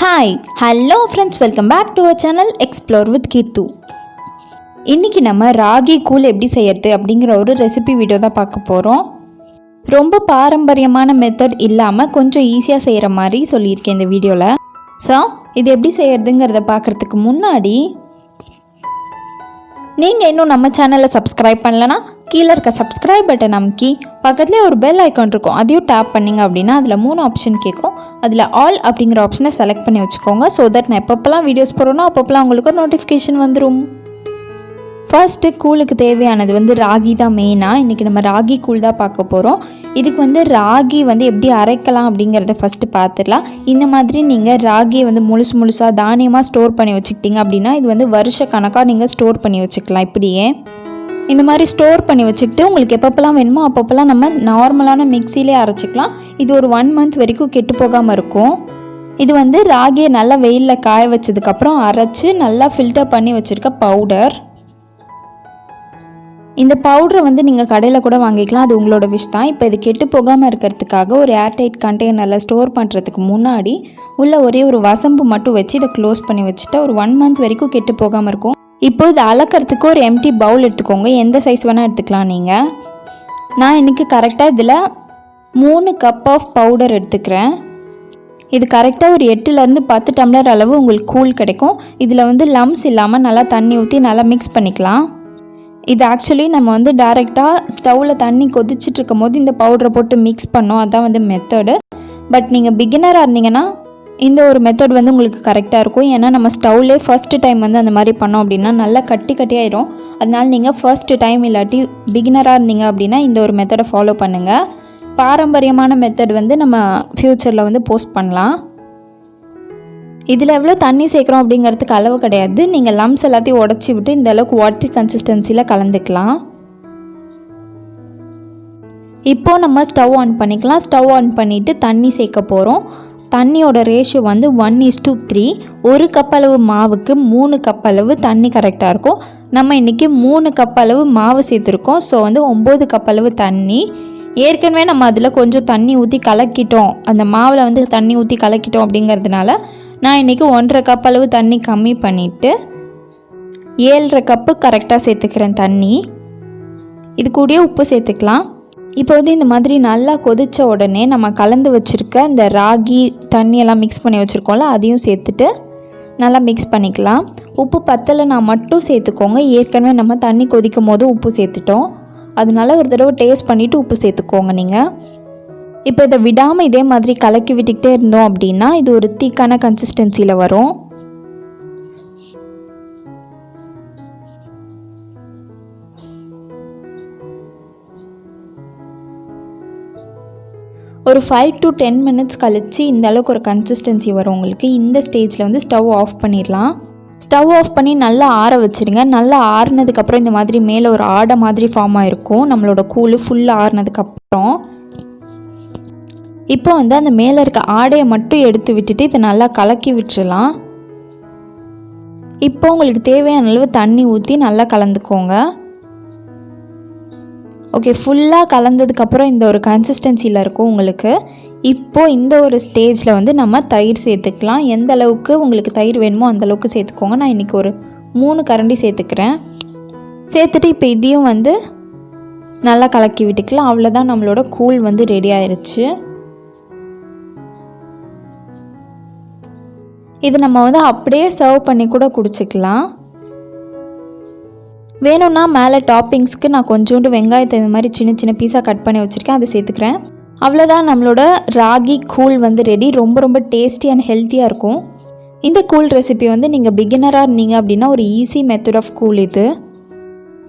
Hi hello friends, welcome back to our channel explore with Keerthu. இன்றைக்கி நம்ம ராகி கூழ் எப்படி செய்யறது அப்படிங்கிற ஒரு ரெசிபி வீடியோ தான் பார்க்க போகிறோம். ரொம்ப பாரம்பரியமான மெத்தட் இல்லாமல் கொஞ்சம் ஈஸியாக செய்கிற மாதிரி சொல்லியிருக்கேன் இந்த வீடியோவில். ஸோ இது எப்படி செய்கிறதுங்கிறத பார்க்குறதுக்கு முன்னாடி நீங்கள் இன்னும் நம்ம சேனலை சப்ஸ்கிரைப் பண்ணலன்னா கீழே இருக்க சப்ஸ்கிரைப் பட்டன் அமுக்கி பக்கத்துலேயே ஒரு பெல் ஐக்கான் இருக்கும், அதையும் டேப் பண்ணிங்க அப்படின்னா அதில் 3 ஆப்ஷன் கேட்கும். அதில் ஆல் அப்படிங்கிற ஆப்ஷனை செலக்ட் பண்ணி வச்சுக்கோங்க. ஸோ தட் நான் எப்பப்போலாம் வீடியோஸ் போடுறோன்னா அப்பப்போலாம் உங்களுக்கு ஒரு நோட்டிஃபிகேஷன் வந்துடும். ஃபர்ஸ்ட்டு கூழுக்கு தேவையானது ராகி தான் மெயினாக. இன்றைக்கி நம்ம ராகி கூழ் தான் பார்க்க போகிறோம். இதுக்கு ராகி எப்படி அரைக்கலாம் அப்படிங்கிறத ஃபஸ்ட்டு பார்த்துடலாம். இந்த மாதிரி நீங்கள் ராகியை முழுசாக தானியமாக ஸ்டோர் பண்ணி வச்சுக்கிட்டிங்க அப்படின்னா இது வருஷ கணக்காக நீங்கள் ஸ்டோர் பண்ணி வச்சுக்கலாம். இப்படியே இந்த மாதிரி ஸ்டோர் பண்ணி வச்சுக்கிட்டு உங்களுக்கு எப்பப்போலாம் வேணுமோ அப்பப்போலாம் நம்ம நார்மலான மிக்சிலே அரைச்சிக்கலாம். இது ஒரு 1 மந்த் வரைக்கும் கெட்டு போகாமல் இருக்கும். இது ராகியை நல்லா வெயிலில் காய வச்சதுக்கப்புறம் அரைச்சி நல்லா ஃபில்டர் பண்ணி வச்சுருக்க பவுடர். இந்த பவுடரை நீங்கள் கடையில் கூட வாங்கிக்கலாம், அது உங்களோட விஷ் தான். இப்போ இது கெட்டு போகாமல் இருக்கிறதுக்காக ஒரு ஏர்டைட் கண்டெய்னரில் ஸ்டோர் பண்ணுறதுக்கு முன்னாடி உள்ள ஒரே ஒரு வசம்பு மட்டும் வச்சு இதை க்ளோஸ் பண்ணி வச்சுட்டு ஒரு 1 மந்த் வரைக்கும் கெட்டு போகாமல் இருக்கும். இப்போ இதை அளக்கிறதுக்கு ஒரு எம்டி பவுல் எடுத்துக்கோங்க, எந்த சைஸ் வேணால் எடுத்துக்கலாம் நீங்கள். நான் இன்றைக்கி கரெக்டாக இதில் 3 கப் ஆஃப் பவுடர் எடுத்துக்கிறேன். இது கரெக்டாக ஒரு 8லேருந்து 10 டம்ளர் அளவு உங்களுக்கு கூழ் கிடைக்கும். இதில் லம்ஸ் இல்லாமல் நல்லா தண்ணி ஊற்றி நல்லா மிக்ஸ் பண்ணிக்கலாம். இது ஆக்சுவலி நம்ம டைரெக்டாக ஸ்டவ்வில் தண்ணி கொதிச்சுட்டு இருக்கும் போது இந்த பவுடரை போட்டு மிக்ஸ் பண்ணோம், அதுதான் மெத்தடு. பட் நீங்கள் பிகினராக இருந்தீங்கன்னா இந்த ஒரு மெத்தட் உங்களுக்கு கரெக்டாக இருக்கும். ஏன்னா நம்ம ஸ்டவ்லே ஃபர்ஸ்ட் டைம் அந்த மாதிரி பண்ணோம் அப்படின்னா நல்லா கட்டியாயிரும். அதனால நீங்கள் ஃபர்ஸ்ட் டைம் இல்லாட்டி பிகினராக இருந்தீங்க அப்படின்னா இந்த ஒரு மெத்தடை ஃபாலோ பண்ணுங்கள். பாரம்பரியமான மெத்தட் நம்ம ஃப்யூச்சரில் போஸ்ட் பண்ணலாம். இதில் எவ்வளோ தண்ணி சேர்க்குறோம் அப்படிங்கிறதுக்கு அளவு கிடையாது. நீங்கள் லம்ஸ் எல்லாத்தையும் உடச்சி விட்டு இந்த அளவுக்கு வாட்டர் கன்சிஸ்டன்சியில் கலந்துக்கலாம். இப்போது நம்ம ஸ்டவ் ஆன் பண்ணிக்கலாம். ஸ்டவ் ஆன் பண்ணிவிட்டு தண்ணி சேர்க்க போகிறோம். தண்ணியோட ரேஷியோ 1:3. 1 கப் அளவு மாவுக்கு 3 கப் அளவு தண்ணி கரெக்டாக இருக்கும். நம்ம இன்றைக்கி 3 கப் அளவு மாவு சேர்த்துருக்கோம். ஸோ 9 கப் அளவு தண்ணி. ஏற்கனவே நம்ம அதில் கொஞ்சம் தண்ணி ஊற்றி கலக்கிட்டோம், அந்த மாவில் தண்ணி ஊற்றி கலக்கிட்டோம் அப்படிங்கிறதுனால நான் இன்றைக்கி 1.5 கப் அளவு தண்ணி கம்மி பண்ணிவிட்டு 7.5 கப்பு கரெக்டாக சேர்த்துக்கிறேன் தண்ணி. இது கூடயே உப்பு சேர்த்துக்கலாம். இப்போ இந்த மாதிரி நல்லா கொதித்த உடனே நம்ம கலந்து வச்சுருக்க இந்த ராகி தண்ணியெல்லாம் மிக்ஸ் பண்ணி வச்சுருக்கோம்ல, அதையும் சேர்த்துட்டு நல்லா மிக்ஸ் பண்ணிக்கலாம். உப்பு பத்தலைனா மட்டும் சேர்த்துக்கோங்க. ஏற்கனவே நம்ம தண்ணி கொதிக்கும் போது உப்பு சேர்த்துட்டோம், அதனால ஒரு தடவை டேஸ்ட் பண்ணிவிட்டு உப்பு சேர்த்துக்கோங்க நீங்கள். இப்போ இதை விடாமல் இதே மாதிரி கலக்கி விட்டுக்கிட்டே இருந்தோம் அப்படின்னா இது ஒரு திக்கான கன்சிஸ்டன்சியில் வரும். ஒரு 5 to 10 மினிட்ஸ் கழித்து இந்த அளவுக்கு ஒரு கன்சிஸ்டன்சி வரும் உங்களுக்கு. இந்த ஸ்டேஜில் ஸ்டவ் ஆஃப் பண்ணிடலாம். ஸ்டவ் ஆஃப் பண்ணி நல்லா ஆற வச்சுருங்க. நல்லா ஆறுனதுக்கப்புறம் இந்த மாதிரி மேலே ஒரு ஆடை மாதிரி ஃபார்ம் ஆகிருக்கும் நம்மளோட கூழ் ஃபுல்லாக ஆறுனதுக்கப்புறம். இப்போ அந்த மேலே இருக்க ஆடையை மட்டும் எடுத்து விட்டுட்டு இதை நல்லா கலக்கி விட்டுறலாம். இப்போ உங்களுக்கு தேவையான அளவு தண்ணி ஊற்றி நல்லா கலந்துக்கோங்க. ஓகே, ஃபுல்லாக கலந்ததுக்கப்புறம் இந்த ஒரு கன்சிஸ்டன்சியில் இருக்கும் உங்களுக்கு. இப்போது இந்த ஒரு ஸ்டேஜில் நம்ம தயிர் சேர்த்துக்கலாம். எந்த அளவுக்கு உங்களுக்கு தயிர் வேணுமோ அந்தளவுக்கு சேர்த்துக்கோங்க. நான் இன்றைக்கி ஒரு 3 கரண்டி சேர்த்துக்கிறேன். சேர்த்துட்டு இப்போ இதையும் நல்லா கலக்கி விட்டுக்கலாம். அவ்வளோதான், நம்மளோட கூழ் ரெடி ஆயிடுச்சு. இது நம்ம அப்படியே சர்வ் பண்ணி கூட குடிச்சிக்கலாம். வேணும்னா மேலே டாப்பிங்ஸ்க்கு நான் கொஞ்சோண்டு வெங்காயத்தை இந்த மாதிரி சின்ன சின்ன பீஸாக கட் பண்ணி வச்சுருக்கேன், அதை சேர்த்துக்கிறேன். அவ்வளோதான், நம்மளோட ராகி கூழ் ரெடி. ரொம்ப டேஸ்டி அண்ட் ஹெல்த்தியாக இருக்கும். இந்த கூழ் ரெசிபி நீங்கள் பிகினராக இருந்தீங்க அப்படின்னா ஒரு ஈஸி மெத்தட் ஆஃப் கூழ் இது.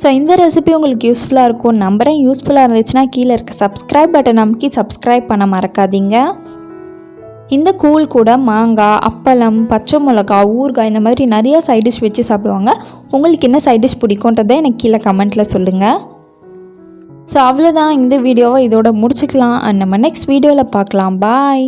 ஸோ இந்த ரெசிபி உங்களுக்கு யூஸ்ஃபுல்லாக இருக்கும் நம்புகிறேன். யூஸ்ஃபுல்லாக இருந்துச்சுன்னா கீழே இருக்க சப்ஸ்கிரைப் பட்டன் நமக்கு சப்ஸ்கிரைப் பண்ண மறக்காதீங்க. இந்த கூழ் கூட மாங்காய், அப்பளம், பச்சை மிளகா, ஊறுகாய் இந்த மாதிரி நிறையா சைட் டிஷ் வச்சு சாப்பிடுவாங்க. உங்களுக்கு என்ன சைட் டிஷ் பிடிக்குன்றதை எனக்கு கீழே கமெண்ட்டில் சொல்லுங்கள். ஸோ அவ்வளோதான், இந்த வீடியோவை இதோட முடிச்சுக்கலாம். நம்ம நெக்ஸ்ட் வீடியோவில் பார்க்கலாம். பாய்.